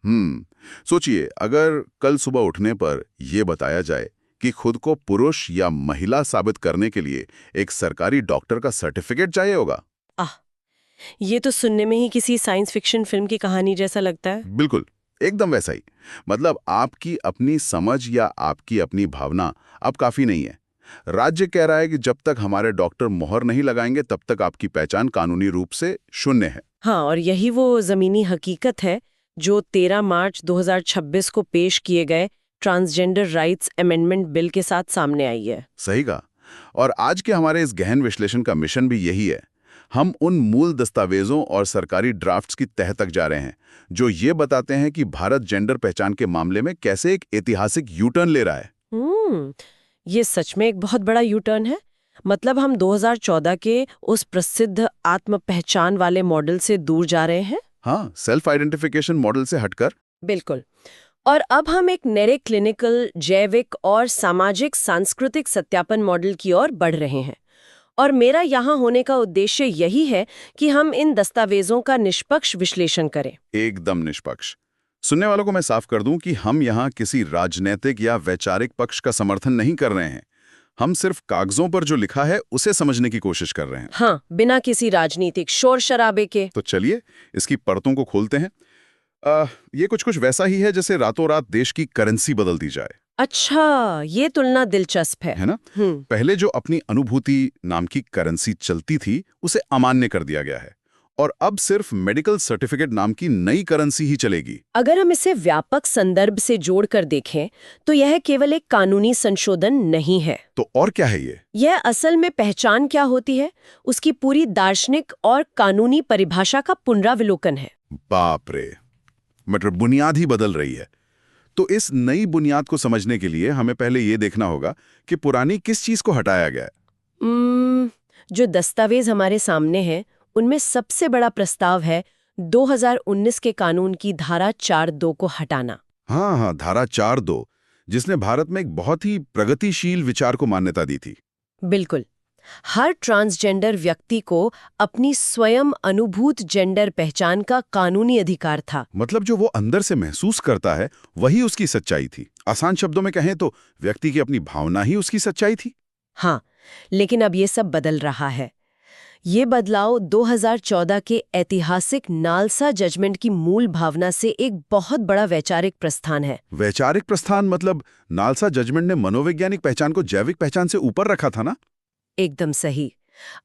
सोचिए, अगर कल सुबह उठने पर यह बताया जाए कि खुद को पुरुष या महिला साबित करने के लिए एक सरकारी डॉक्टर का सर्टिफिकेट चाहिए होगा। आह, ये तो सुनने में ही किसी साइंस फिक्शन फिल्म की कहानी जैसा लगता है। बिल्कुल, एकदम वैसा ही। मतलब आपकी अपनी समझ या आपकी अपनी भावना अब काफी नहीं है। राज्य कह रहा है कि जब तक हमारे डॉक्टर मोहर नहीं लगाएंगे तब तक आपकी पहचान कानूनी रूप से शून्य है। हाँ, और यही वो जमीनी हकीकत है जो 13 मार्च 2026 को पेश किए गए ट्रांसजेंडर राइट्स अमेंडमेंट बिल के साथ सामने आई है। सही कहा। और आज के हमारे इस गहन विश्लेषण का मिशन भी यही है। हम उन मूल दस्तावेजों और सरकारी ड्राफ्ट्स की तह तक जा रहे हैं जो ये बताते हैं कि भारत जेंडर पहचान के मामले में कैसे एक ऐतिहासिक यू टर्न ले रहा है। ये सच में एक बहुत बड़ा यू टर्न है। मतलब हम 2014 के उस प्रसिद्ध आत्म पहचान वाले मॉडल से दूर जा रहे हैं। हाँ, सेल्फ आइडेंटिफिकेशन मॉडल से हटकर। बिल्कुल। और अब हम एक नए क्लिनिकल, जैविक और सामाजिक सांस्कृतिक सत्यापन मॉडल की ओर बढ़ रहे हैं। और मेरा यहाँ होने का उद्देश्य यही है कि हम इन दस्तावेजों का निष्पक्ष विश्लेषण करें। एकदम निष्पक्ष। सुनने वालों को मैं साफ कर दूं कि हम यहाँ किसी राजनीतिक या वैचारिक पक्ष का समर्थन नहीं कर रहे हैं। हम सिर्फ कागजों पर जो लिखा है उसे समझने की कोशिश कर रहे हैं। हाँ, बिना किसी राजनीतिक शोर शराबे के। तो चलिए इसकी परतों को खोलते हैं। ये कुछ वैसा ही है जैसे रातों रात देश की करेंसी बदल दी जाए। अच्छा, ये तुलना दिलचस्प है ना? हम्म। पहले जो अपनी अनुभूति नाम की करेंसी चलती थी उसे अमान्य कर दिया गया है और अब सिर्फ मेडिकल सर्टिफिकेट नाम की नई करेंसी ही चलेगी। अगर हम इसे व्यापक संदर्भ से जोड़कर देखें तो यह केवल एक कानूनी संशोधन नहीं है। तो और क्या है ये? यह असल में पहचान क्या होती है, उसकी पूरी दार्शनिक और कानूनी परिभाषा का पुनरावलोकन है। बाप रे, मतलब बुनियाद ही बदल रही है। तो इस नई बुनियाद को समझने के लिए हमें पहले ये देखना होगा कि पुरानी किस चीज को हटाया गया है। जो दस्तावेज हमारे सामने है उनमें सबसे बड़ा प्रस्ताव है 2019 के कानून की धारा 4(2) को हटाना। हाँ, धारा 4(2), जिसने भारत में एक बहुत ही प्रगतिशील विचार को मान्यता दी थी। बिल्कुल। हर ट्रांसजेंडर व्यक्ति को अपनी स्वयं अनुभूत जेंडर पहचान का कानूनी अधिकार था। मतलब जो वो अंदर से महसूस करता है वही उसकी सच्चाई थी। आसान शब्दों में कहें तो व्यक्ति की अपनी भावना ही उसकी सच्चाई थी। हाँ, लेकिन अब ये सब बदल रहा है। ये बदलाव 2014 के ऐतिहासिक नालसा जजमेंट की मूल भावना से एक बहुत बड़ा वैचारिक प्रस्थान है। वैचारिक प्रस्थान मतलब नालसा जजमेंट ने मनोवैज्ञानिक पहचान को जैविक पहचान से ऊपर रखा था ना? एकदम सही।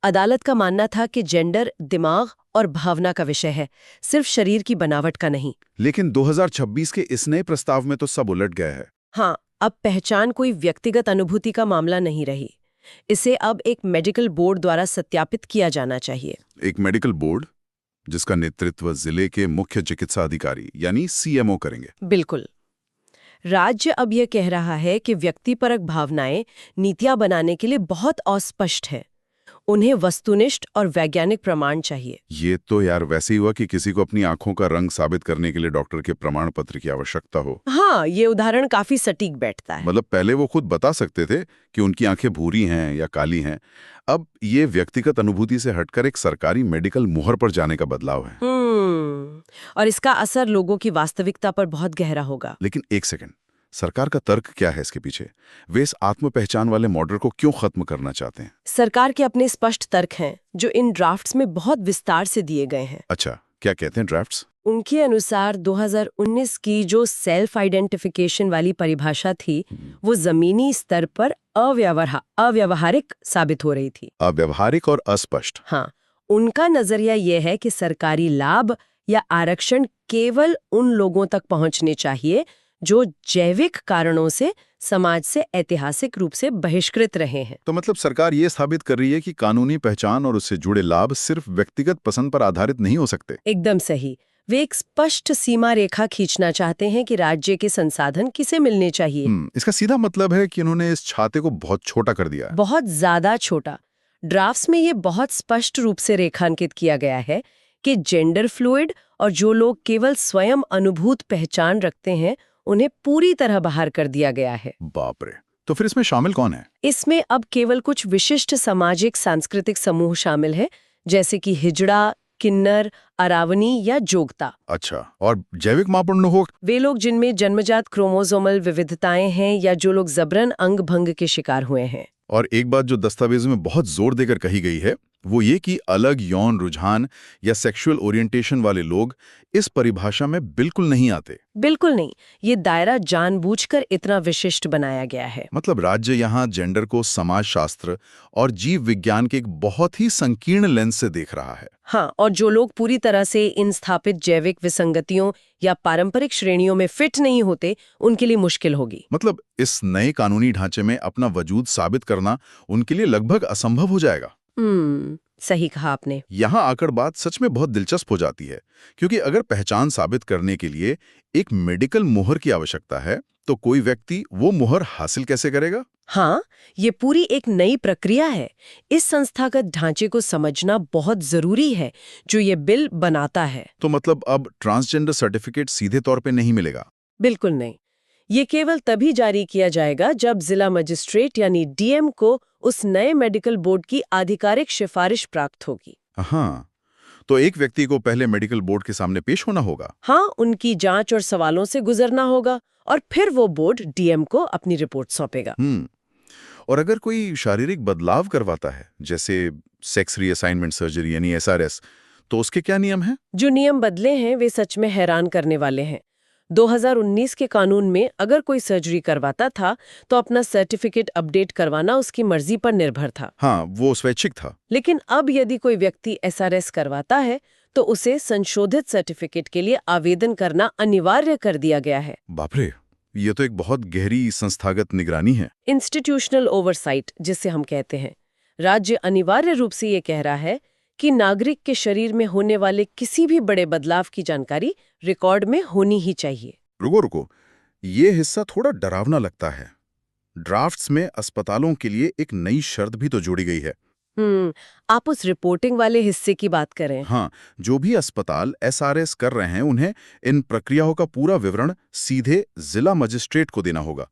अदालत का मानना था कि जेंडर दिमाग और भावना का विषय है, सिर्फ शरीर की बनावट का नहीं। लेकिन 2026 के इस नए प्रस्ताव में तो सब उलट गया है। हाँ, अब पहचान कोई व्यक्तिगत अनुभूति का मामला नहीं रही। इसे अब एक मेडिकल बोर्ड द्वारा सत्यापित किया जाना चाहिए। एक मेडिकल बोर्ड जिसका नेतृत्व जिले के मुख्य चिकित्सा अधिकारी यानी सीएमओ करेंगे। बिल्कुल। राज्य अब यह कह रहा है कि व्यक्तिपरक भावनाएं नीतियां बनाने के लिए बहुत अस्पष्ट है। उन्हें वस्तुनिष्ठ और वैज्ञानिक प्रमाण चाहिए। ये तो यार वैसे ही हुआ कि किसी को अपनी आंखों का रंग साबित करने के लिए डॉक्टर के प्रमाण पत्र की आवश्यकता हो। हाँ, ये उदाहरण काफी सटीक बैठता है। मतलब पहले वो खुद बता सकते थे कि उनकी आंखें भूरी हैं या काली हैं। अब ये व्यक्तिगत अनुभूति से हटकर एक सरकारी मेडिकल मुहर पर जाने का बदलाव है। और इसका असर लोगों की वास्तविकता पर बहुत गहरा होगा। लेकिन एक सेकंड, सरकार का तर्क क्या है इसके पीछे? वे इस आत्म पहचान वाले मॉडल को क्यों खत्म करना चाहते हैं? सरकार के अपने स्पष्ट तर्क हैं जो इन ड्राफ्ट्स में बहुत विस्तार से दिए गए हैं। अच्छा, क्या कहते हैं ड्राफ्ट्स? उनके अनुसार 2019 की जो सेल्फ आइडेंटिफिकेशन वाली परिभाषा थी वो जमीनी स्तर पर अव्यावहारिक साबित हो रही थी। अव्यावहारिक और अस्पष्ट। हाँ, उनका नजरिया यह है कि सरकारी लाभ या आरक्षण केवल उन लोगों तक पहुंचने चाहिए जो जैविक कारणों से समाज से ऐतिहासिक रूप से बहिष्कृत रहे हैं। तो मतलब सरकार ये साबित कर रही है कि कानूनी पहचान और उससे जुड़े लाभ सिर्फ व्यक्तिगत पसंद पर आधारित नहीं हो सकते। एकदम सही। वे एक स्पष्ट सीमा रेखा खींचना चाहते हैं कि राज्य के संसाधन किसे मिलने चाहिए। इसका सीधा मतलब है कि इन्होंने इस छाते को बहुत छोटा कर दिया है। बहुत ज्यादा छोटा। ड्राफ्ट्स में ये बहुत स्पष्ट रूप से रेखांकित किया गया है कि जेंडर फ्लूइड और जो लोग केवल स्वयं अनुभूत पहचान रखते हैं उन्हें पूरी तरह बाहर कर दिया गया है। बाप रे, तो फिर इसमें शामिल कौन है? इसमें अब केवल कुछ विशिष्ट सामाजिक सांस्कृतिक समूह शामिल है, जैसे कि हिजड़ा, किन्नर, अरावनी या जोगता। अच्छा, और जैविक मापदंड हो? वे लोग जिनमें जन्मजात क्रोमोसोमल विविधताएं हैं या जो लोग जबरन अंग भंग के शिकार हुए हैं। और एक बात जो दस्तावेज में बहुत जोर देकर कही गई है वो ये कि अलग यौन रुझान या सेक्सुअल ओरिएंटेशन वाले लोग इस परिभाषा में बिल्कुल नहीं आते। बिल्कुल नहीं, ये दायरा जानबूझकर इतना विशिष्ट बनाया गया है। मतलब राज्य यहाँ जेंडर को समाजशास्त्र और जीव विज्ञान के एक बहुत ही संकीर्ण लेंस से देख रहा है। हाँ, और जो लोग पूरी तरह से इन स्थापित जैविक विसंगतियों या पारंपरिक श्रेणियों में फिट नहीं होते, उनके लिए मुश्किल होगी। मतलब इस नए कानूनी ढांचे में अपना वजूद साबित करना उनके लिए लगभग असंभव हो जाएगा। सही कहा आपने। यहाँ आकर बात सच में बहुत दिलचस्प हो जाती है, क्योंकि अगर पहचान साबित करने के लिए एक मेडिकल मुहर की आवश्यकता है तो कोई व्यक्ति वो मुहर हासिल कैसे करेगा? हाँ, ये पूरी एक नई प्रक्रिया है। इस संस्थागत ढांचे को समझना बहुत जरूरी है जो ये बिल बनाता है। तो मतलब अब ट्रांसजेंडर सर्टिफिकेट सीधे तौर पे नहीं मिलेगा? बिल्कुल नहीं। ये केवल तभी जारी किया जाएगा जब जिला मजिस्ट्रेट यानी डीएम को उस नए मेडिकल बोर्ड की आधिकारिक सिफारिश प्राप्त होगी। हाँ, तो एक व्यक्ति को पहले मेडिकल बोर्ड के सामने पेश होना होगा। हाँ, उनकी जांच और सवालों से गुजरना होगा और फिर वो बोर्ड डीएम को अपनी रिपोर्ट सौंपेगा। और अगर कोई शारीरिक बदलाव करवाता है, जैसे सेक्स रीअसाइनमेंट सर्जरी यानी एसआरएस, तो उसके क्या नियम हैं? जो नियम बदले हैं वे सच में हैरान करने वाले हैं। 2019 के कानून में अगर कोई सर्जरी करवाता था तो अपना सर्टिफिकेट अपडेट करवाना उसकी मर्जी पर निर्भर था। हाँ, वो स्वैच्छिक था। लेकिन अब यदि कोई व्यक्ति एसआरएस करवाता है तो उसे संशोधित सर्टिफिकेट के लिए आवेदन करना अनिवार्य कर दिया गया है। बाप रे, ये तो एक बहुत गहरी संस्थागत निगरानी है। इंस्टीट्यूशनल ओवरसाइट जिसे हम कहते हैं। राज्य अनिवार्य रूप से ये कह रहा है कि नागरिक के शरीर में होने वाले किसी भी बड़े बदलाव की जानकारी रिकॉर्ड में होनी ही चाहिए। रुको, ये हिस्सा थोड़ा डरावना लगता है। ड्राफ्ट्स में अस्पतालों के लिए एक नई शर्त भी तो जोड़ी गई है। आप उस रिपोर्टिंग वाले हिस्से की बात करें? हाँ, जो भी अस्पताल एसआरएस कर रहे हैं उन्हें इन प्रक्रियाओं का पूरा विवरण सीधे जिला मजिस्ट्रेट को देना होगा।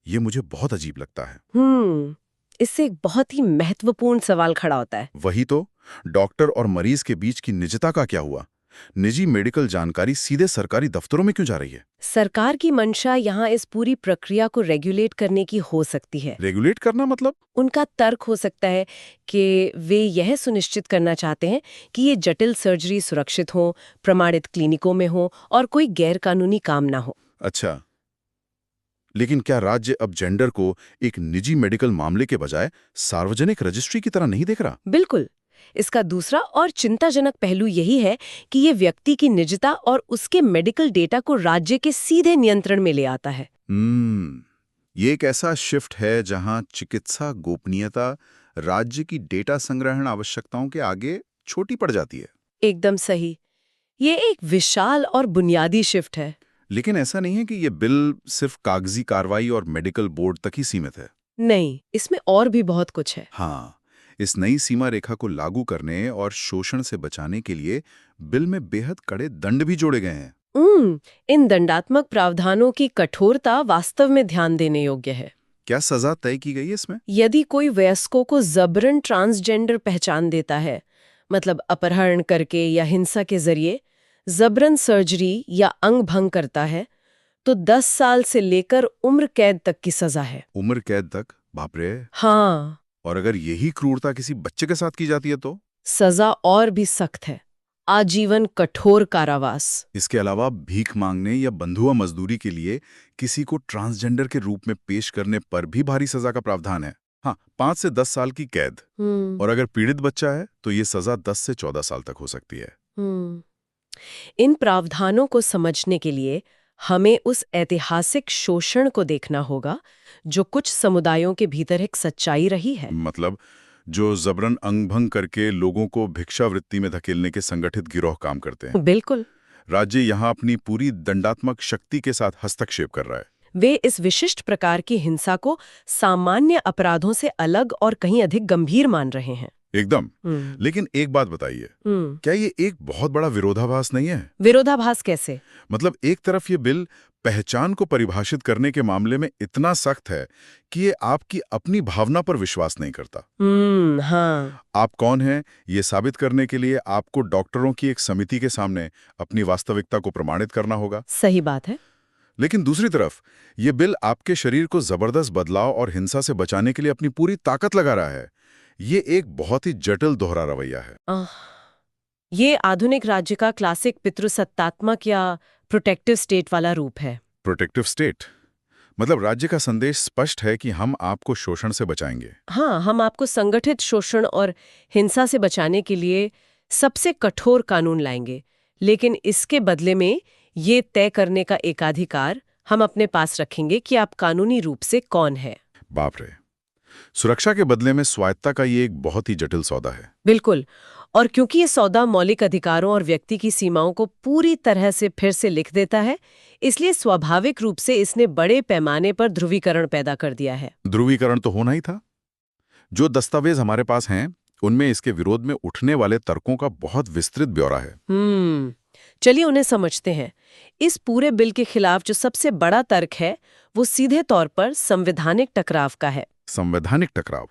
ये मुझे बहुत अजीब लगता है। इससे एक बहुत ही महत्वपूर्ण सवाल खड़ा होता है। वही तो, डॉक्टर और मरीज के बीच की निजता का क्या हुआ? निजी मेडिकल जानकारी सीधे सरकारी दफ्तरों में क्यों जा रही है? सरकार की मंशा यहाँ इस पूरी प्रक्रिया को रेगुलेट करने की हो सकती है। रेगुलेट करना मतलब? उनका तर्क हो सकता है कि वे यह सुनिश्चित करना चाहते हैं कि ये जटिल सर्जरी सुरक्षित हो, प्रमाणित क्लिनिकों में हो और कोई गैरकानूनी काम ना हो। अच्छा, लेकिन क्या राज्य अब जेंडर को एक निजी मेडिकल मामले के बजाय सार्वजनिक रजिस्ट्री की तरह नहीं देख रहा? बिल्कुल। इसका दूसरा और चिंताजनक पहलू यही है कि ये व्यक्ति की निजता और उसके मेडिकल डेटा को राज्य के सीधे नियंत्रण में ले आता है। ये एक ऐसा शिफ्ट है जहां चिकित्सा गोपनीयता राज्य की डेटा संग्रहण आवश्यकताओं के आगे छोटी पड़ जाती है। एकदम सही। ये एक विशाल और बुनियादी शिफ्ट है। लेकिन ऐसा नहीं है कि ये बिल सिर्फ कागजी कार्रवाई और मेडिकल बोर्ड तक ही सीमित है। नहीं, इसमें और भी बहुत कुछ है। हाँ, इस नई सीमा रेखा को लागू करने और शोषण से बचाने के लिए बिल में बेहद कड़े दंड भी जोड़े गए हैं। इन दंडात्मक प्रावधानों की कठोरता वास्तव में ध्यान देने योग्य है। क्या सजा तय की गई है इसमें? यदि कोई वयस्कों को जबरन ट्रांसजेंडर पहचान देता है, मतलब अपहरण करके या हिंसा के जरिए जबरन सर्जरी या अंग भंग करता है, तो 10 साल से लेकर उम्र कैद तक की सजा है। उम्र कैद तक? बाप रे। हाँ। और अगर यही क्रूरता किसी बच्चे के साथ की जाती है तो? सजा और भी सख्त है, आजीवन कठोर कारावास। इसके अलावा भीख मांगने या बंधुआ मजदूरी के लिए किसी को ट्रांसजेंडर के रूप में पेश करने पर भी भारी सजा का प्रावधान है। हाँ, 5 से 10 साल की कैद। और अगर पीड़ित बच्चा है तो ये सजा 10 से 14 साल तक हो सकती है। इन प्रावधानों को समझने के लिए हमें उस ऐतिहासिक शोषण को देखना होगा जो कुछ समुदायों के भीतर एक सच्चाई रही है। मतलब जो जबरन अंगभंग करके लोगों को भिक्षावृत्ति में धकेलने के संगठित गिरोह काम करते हैं। बिल्कुल। राज्य यहाँ अपनी पूरी दंडात्मक शक्ति के साथ हस्तक्षेप कर रहा है। वे इस विशिष्ट प्रकार की हिंसा को सामान्य अपराधों से अलग और कहीं अधिक गंभीर मान रहे हैं। एकदम। लेकिन एक बात बताइए, क्या ये एक बहुत बड़ा विरोधाभास नहीं है? विरोधाभास कैसे? मतलब एक तरफ ये बिल पहचान को परिभाषित करने के मामले में इतना सख्त है कि ये आपकी अपनी भावना पर विश्वास नहीं करता। हाँ। आप कौन हैं ये साबित करने के लिए आपको डॉक्टरों की एक समिति के सामने अपनी वास्तविकता को प्रमाणित करना होगा। सही बात है। लेकिन दूसरी तरफ ये बिल आपके शरीर को जबरदस्त बदलाव और हिंसा से बचाने के लिए अपनी पूरी ताकत लगा रहा है। ये एक बहुत ही जटिल दोहरा रवैया है। ये आधुनिक राज्य का क्लासिक पितृसत्तात्मक या प्रोटेक्टिव स्टेट वाला रूप है। प्रोटेक्टिव स्टेट मतलब राज्य का संदेश स्पष्ट है कि हम आपको शोषण से बचाएंगे। हाँ, हम आपको संगठित शोषण और हिंसा से बचाने के लिए सबसे कठोर कानून लाएंगे, लेकिन इसके बदले में ये तय करने का एकाधिकार हम अपने पास रखेंगे कि आप कानूनी रूप से कौन है। बाप रे, सुरक्षा के बदले में स्वायत्ता का ये एक बहुत ही जटिल सौदा है। बिल्कुल। और क्योंकि ये सौदा मौलिक अधिकारों और व्यक्ति की सीमाओं को पूरी तरह से फिर से लिख देता है, इसलिए स्वाभाविक रूप से इसने बड़े पैमाने पर ध्रुवीकरण पैदा कर दिया है। ध्रुवीकरण तो होना ही था। जो दस्तावेज हमारे पास हैं, उनमें इसके विरोध में उठने वाले तर्कों का बहुत विस्तृत ब्यौरा है। चलिए उन्हें समझते हैं। इस पूरे बिल के खिलाफ जो सबसे बड़ा तर्क है, वो सीधे तौर पर संवैधानिक टकराव का है। संवैधानिक टकराव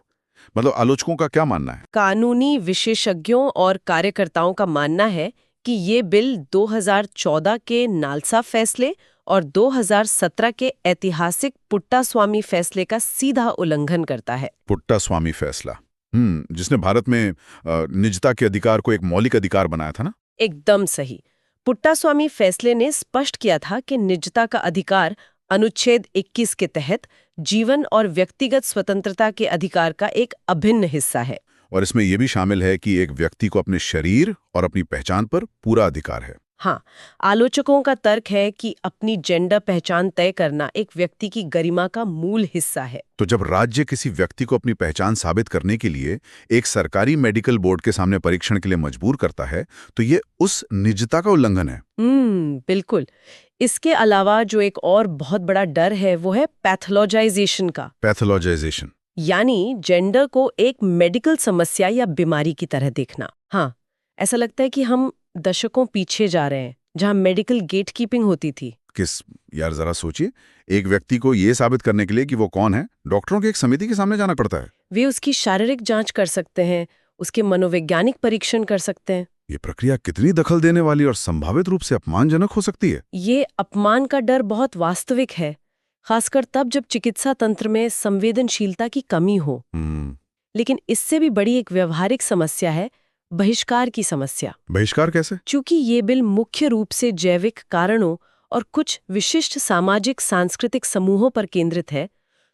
मतलब आलोचकों का क्या मानना है? कानूनी विशेषज्ञों और कार्यकर्ताओं का मानना है कि ये बिल 2014 के नालसा फैसले और 2017 के ऐतिहासिक पुट्टास्वामी फैसले का सीधा उल्लंघन करता है। पुट्टास्वामी फैसला, जिसने भारत में निजता के अधिकार को एक मौलिक अधिकार बनाया था ना? एकदम सही। पुट्टास्वामी फैसले ने स्पष्ट किया था कि निजता का अधिकार अनुच्छेद 21 के तहत जीवन और व्यक्तिगत स्वतंत्रता के अधिकार का एक अभिन्न हिस्सा है। और इसमें यह भी शामिल है कि एक व्यक्ति को अपने शरीर और अपनी पहचान पर पूरा अधिकार है। हाँ, आलोचकों का तर्क है कि अपनी जेंडर पहचान तय करना एक व्यक्ति की गरिमा का मूल हिस्सा है। तो जब राज्य किसी व्यक्ति को अपनी पहचान साबित करने के लिए एक सरकारी मेडिकल बोर्ड के सामने परीक्षण के लिए मजबूर करता है, तो ये उस निजता का उल्लंघन है। बिल्कुल। इसके अलावा जो एक और बहुत बड़ा डर है, वो है पैथोलॉजाइजेशन का। पैथोलॉजाइजेशन यानी जेंडर को एक मेडिकल समस्या या बीमारी की तरह देखना। हाँ, ऐसा लगता है कि हम दशकों पीछे जा रहे हैं, जहां मेडिकल गेटकीपिंग होती थी। किस यार, जरा सोचिए, एक व्यक्ति को ये साबित करने के लिए कि वो कौन है, डॉक्टरों की एक समिति के सामने जाना पड़ता है। वे उसकी शारीरिक जांच कर सकते हैं, उसके मनोवैज्ञानिक परीक्षण कर सकते हैं। ये प्रक्रिया कितनी दखल देने वाली और संभावित रूप से अपमानजनक हो सकती है। ये अपमान का डर बहुत वास्तविक है, खासकर तब जब चिकित्सा तंत्र में संवेदनशीलता की कमी हो। लेकिन इससे भी बड़ी एक व्यवहारिक समस्या है, बहिष्कार की समस्या। बहिष्कार कैसे? चूंकि ये बिल मुख्य रूप से जैविक कारणों और कुछ विशिष्ट सामाजिक सांस्कृतिक समूहों पर केंद्रित है,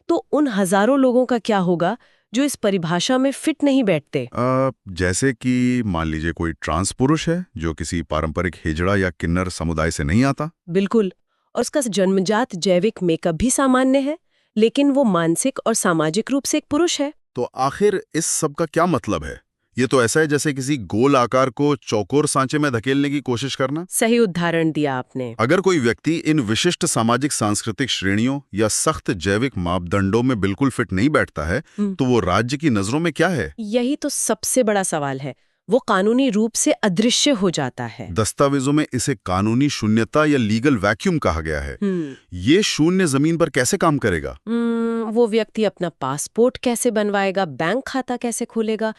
तो उन हजारों लोगों का क्या होगा जो इस परिभाषा में फिट नहीं बैठते? जैसे कि मान लीजिए कोई ट्रांस पुरुष है जो किसी पारंपरिक हिजड़ा या किन्नर समुदाय से नहीं आता। बिल्कुल। और उसका जन्मजात जैविक मेकअप भी सामान्य है, लेकिन वो मानसिक और सामाजिक रूप से एक पुरुष है। तो आखिर इस सब का क्या मतलब है? ये तो ऐसा है जैसे किसी गोल आकार को चौकोर सांचे में धकेलने की कोशिश करना। सही उदाहरण दिया आपने। अगर कोई व्यक्ति इन विशिष्ट सामाजिक सांस्कृतिक श्रेणियों या सख्त जैविक मापदंडों में बिल्कुल फिट नहीं बैठता है, तो वो राज्य की नजरों में क्या है? यही तो सबसे बड़ा सवाल है। वो कानूनी रूप से अदृश्य हो जाता है। दस्तावेजों में इसे कानूनी शून्यता या लीगल वैक्यूम कहा गया है। ये शून्य जमीन पर कैसे काम करेगा? वो व्यक्ति अपना पासपोर्ट कैसे बनवाएगा, बैंक खाता कैसे खोलेगा?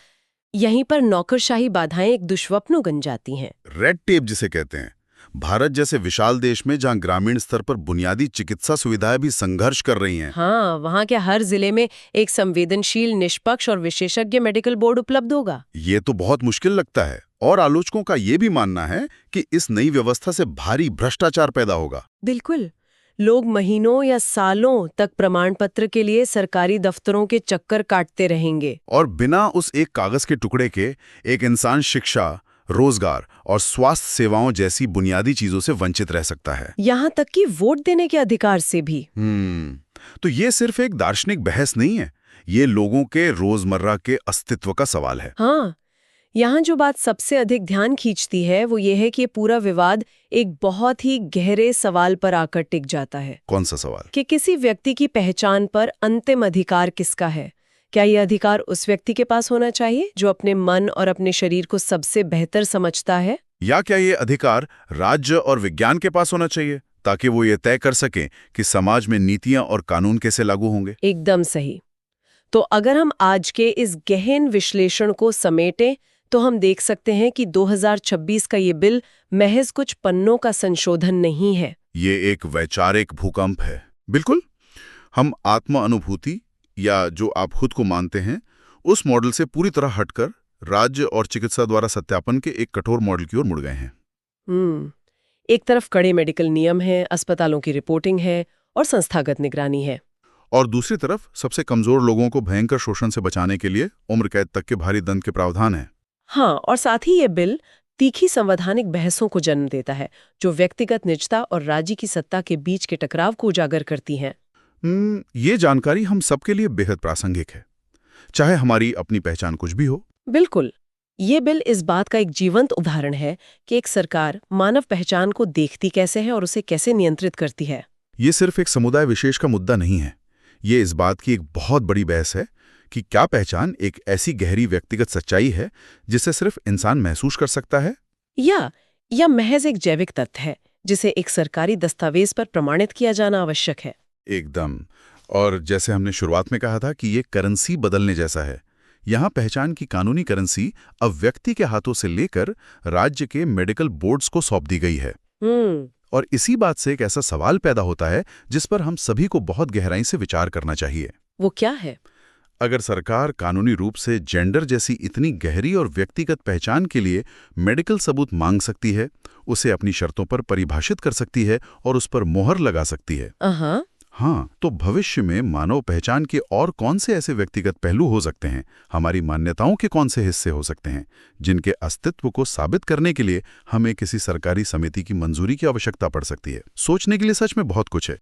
यहीं पर नौकरशाही बाधाएं एक दुष्स्वप्न बन जाती हैं। रेड टेप जिसे कहते हैं। भारत जैसे विशाल देश में जहां ग्रामीण स्तर पर बुनियादी चिकित्सा सुविधाएं भी संघर्ष कर रही हैं। हाँ, वहाँ के हर जिले में एक संवेदनशील, निष्पक्ष और विशेषज्ञ मेडिकल बोर्ड उपलब्ध होगा। ये तो बहुत मुश्किल लगता है। और आलोचकों का ये भी मानना है कि इस नई व्यवस्था से भारी भ्रष्टाचार पैदा होगा। बिल्कुल। लोग महीनों या सालों तक प्रमाण पत्र के लिए सरकारी दफ्तरों के चक्कर काटते रहेंगे। और बिना उस एक कागज के टुकड़े के एक इंसान शिक्षा, रोजगार और स्वास्थ्य सेवाओं जैसी बुनियादी चीजों से वंचित रह सकता है। यहाँ तक कि वोट देने के अधिकार से भी। तो ये सिर्फ एक दार्शनिक बहस नहीं है, ये लोगों के रोजमर्रा के अस्तित्व का सवाल है। हाँ, यहाँ जो बात सबसे अधिक ध्यान खींचती है वो ये है कि ये पूरा विवाद एक बहुत ही गहरे सवाल पर आकर टिक जाता है। कौन सा सवाल? कि किसी व्यक्ति की पहचान पर अंतिम अधिकार किसका है? क्या ये अधिकार उस व्यक्ति के पास होना चाहिए जो अपने मन और अपने शरीर को सबसे बेहतर समझता है? या क्या ये अधिकार राज्य और विज्ञान के पास होना चाहिए ताकि वो ये तय कर सकें कि समाज में नीतियां और कानून कैसे लागू होंगे? एकदम सही। तो अगर हम आज के इस गहन विश्लेषण को समेटें तो हम देख सकते हैं कि 2026 का ये बिल महज कुछ पन्नों का संशोधन नहीं है। ये एक वैचारिक भूकंप है। बिल्कुल। हम आत्म अनुभूति या जो आप खुद को मानते हैं उस मॉडल से पूरी तरह हटकर राज्य और चिकित्सा द्वारा सत्यापन के एक कठोर मॉडल की ओर मुड़ गए हैं। एक तरफ कड़े मेडिकल नियम हैं, अस्पतालों की रिपोर्टिंग है और संस्थागत निगरानी है, और दूसरी तरफ सबसे कमजोर लोगों को भयंकर शोषण से बचाने के लिए उम्र कैद तक के भारी दंड के प्रावधान है। हाँ, और साथ ही ये बिल तीखी संवैधानिक बहसों को जन्म देता है जो व्यक्तिगत निजता और राज्य की सत्ता के बीच के टकराव को उजागर करती हैं। ये जानकारी हम सबके लिए बेहद प्रासंगिक है, चाहे हमारी अपनी पहचान कुछ भी हो। बिल्कुल। ये बिल इस बात का एक जीवंत उदाहरण है कि एक सरकार मानव पहचान को देखती कैसे है और उसे कैसे नियंत्रित करती है। ये सिर्फ एक समुदाय विशेष का मुद्दा नहीं है, ये इस बात की एक बहुत बड़ी बहस है कि क्या पहचान एक ऐसी गहरी व्यक्तिगत सच्चाई है जिसे सिर्फ इंसान महसूस कर सकता है, या महज एक जैविक तथ्य है जिसे एक सरकारी दस्तावेज पर प्रमाणित किया जाना आवश्यक है। एकदम। और जैसे हमने शुरुआत में कहा था कि ये करेंसी बदलने जैसा है। यहाँ पहचान की कानूनी करेंसी अब व्यक्ति के हाथों से लेकर राज्य के मेडिकल बोर्ड्स को सौंप दी गई है। और इसी बात से एक ऐसा सवाल पैदा होता है जिस पर हम सभी को बहुत गहराई से विचार करना चाहिए। वो क्या है? अगर सरकार कानूनी रूप से जेंडर जैसी इतनी गहरी और व्यक्तिगत पहचान के लिए मेडिकल सबूत मांग सकती है, उसे अपनी शर्तों पर परिभाषित कर सकती है और उस पर मोहर लगा सकती है, हाँ, तो भविष्य में मानव पहचान के और कौन से ऐसे व्यक्तिगत पहलू हो सकते हैं, हमारी मान्यताओं के कौन से हिस्से हो सकते हैं, जिनके अस्तित्व को साबित करने के लिए हमें किसी सरकारी समिति की मंजूरी की आवश्यकता पड़ सकती है। सोचने के लिए सच में बहुत कुछ है।